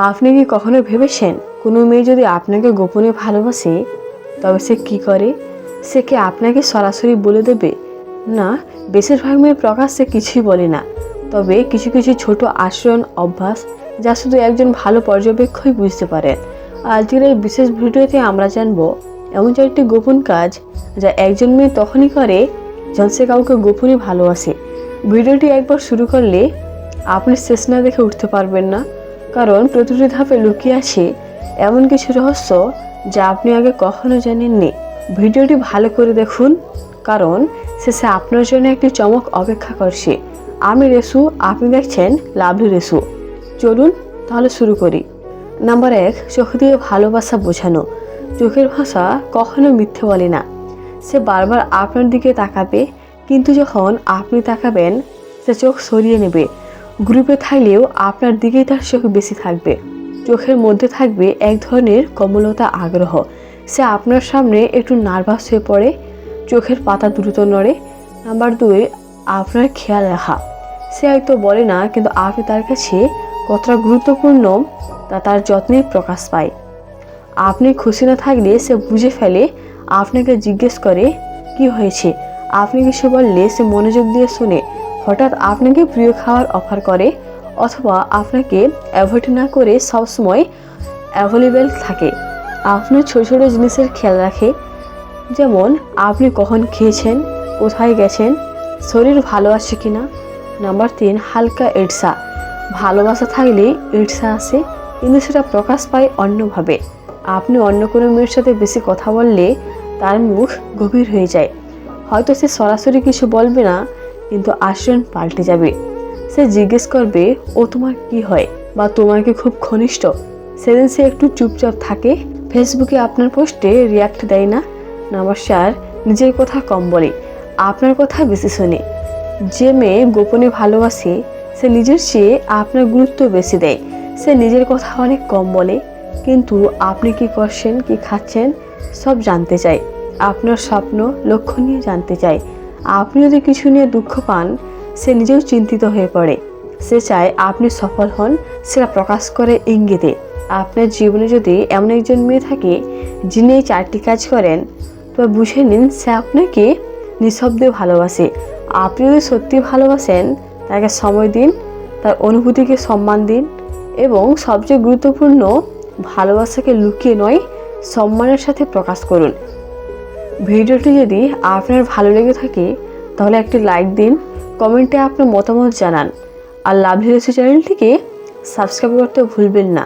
আপনি কি কখনো ভেবেছেন কোনো মেয়ে যদি আপনাকে গোপনে ভালোবাসে তবে সে কি করে? সে কি আপনাকে সরাসরি বলে দেবে? না, বেশিরভাগ মেয়ে প্রকাশ্যে কিছুই বলে না। তবে কিছু কিছু ছোট আচরণ অভ্যাস যা শুধু একজন ভালো পর্যবেক্ষকই বুঝতে পারেন। আজকের এই বিশেষ ভিডিওতে আমরা জানবো এমন চারটি গোপন কাজ যা একজন মেয়ে তখনই করে যখন সে কাউকে গোপনে ভালোবাসে। ভিডিওটি একবার শুরু করলে আপনি শেষ না দেখে উঠতে পারবেন না, কারণ প্রতিটি ধাপে লুকিয়ে আছে এমন কিছু রহস্য যা আপনি আগে কখনো জানেননি। ভিডিওটি ভালো করে দেখুন, কারণ শেষে আপনার জন্য একটি চমক অপেক্ষা করছে। আমি রেসু, আপনি দেখছেন লাভলি রেসু। চলুন তাহলে শুরু করি। নাম্বার 1, চোখ দিয়ে ভালোবাসা বোঝানো। চোখের ভাষা কখনো মিথ্যে বলে না। সে বারবার আপনার দিকে তাকাবে, কিন্তু যখন আপনি তাকাবেন সে চোখ সরিয়ে নেবে। গ্রুপে থাকলেও আপনার দিকেই তার চোখ বেশি থাকবে। চোখের মধ্যে থাকবে এক ধরনের কোমলতা, আগ্রহ। সে আপনার সামনে একটু নার্ভাস হয়ে পড়ে, চোখের পাতা দ্রুত নড়ে। নাম্বার 2, আপনার খেয়াল রাখা। সে হয়তো বলে না, কিন্তু আপনি তার কাছে কতটা গুরুত্বপূর্ণ তা তার যত্নে প্রকাশ পায়। আপনি খুশি না থাকলে সে বুঝে ফেলে, আপনাকে জিজ্ঞেস করে কি হয়েছে। আপনি কিছু বললে সে মনোযোগ দিয়ে শুনে, হঠাৎ আপনাকে প্রিয় খাবার অফার করে, অথবা আপনাকে অ্যাভয়েড না করে সবসময় অ্যাভেলেবেল থাকে। আপনার ছোট ছোট জিনিসের খেয়াল রাখে, যেমন আপনি কখন খেয়েছেন, কোথায় গেছেন, শরীর ভালো আছে কিনা। নাম্বার 3, হালকা ঈর্ষা। ভালোবাসা থাকলে ঈর্ষা আসে, কিন্তু সেটা প্রকাশ পায় অন্যভাবে। আপনি অন্য কোনো মেয়ের সাথে বেশি কথা বললে তার মুখ গভীর হয়ে যায়। হয়তো সে সরাসরি কিছু বলবে না, কিন্তু আচরণ পাল্টে যাবে। সে জিজ্ঞেস করবে, ও তোমার কি হয়, বা তোমার কি খুব ঘনিষ্ঠ। সেদিন সে একটু চুপচাপ থাকে, ফেসবুকে আপনার পোস্টে রিয়াক্ট দেয় না। নাম্বার 4, নিজের কথা কম বলে, আপনার কথা বেশি শোনে। যে মেয়ে গোপনে ভালোবাসে সে নিজের চেয়ে আপনার গুরুত্ব বেশি দেয়। সে নিজের কথা অনেক কম বলে, কিন্তু আপনি কি করছেন, কি খাচ্ছেন সব জানতে চায়। আপনার স্বপ্ন, লক্ষ্য নিয়ে জানতে চায়। আপনি যদি কিছু নিয়ে দুঃখ পান সে নিজেও চিন্তিত হয়ে পড়ে। সে চায় আপনি সফল হন, সেটা প্রকাশ করে ইঙ্গিতে। আপনার জীবনে যদি এমন একজন মেয়ে থাকে যিনি এই 4টি কাজ করেন, তবে বুঝে নিন সে আপনাকে নিঃশব্দে ভালোবাসে। আপনি যদি সত্যি ভালোবাসেন তাকে সময় দিন, তার অনুভূতিকে সম্মান দিন, এবং সবচেয়ে গুরুত্বপূর্ণ, ভালোবাসাকে লুকিয়ে নয় সম্মানের সাথে প্রকাশ করুন। ভিডিওটি যদি আপনার ভালো লেগে থাকে তাহলে একটি লাইক দিন, কমেন্টে আপনার মতামত জানান, আর লাভলি রেসু চ্যানেলটিকে সাবস্ক্রাইব করতে ভুলবেন না।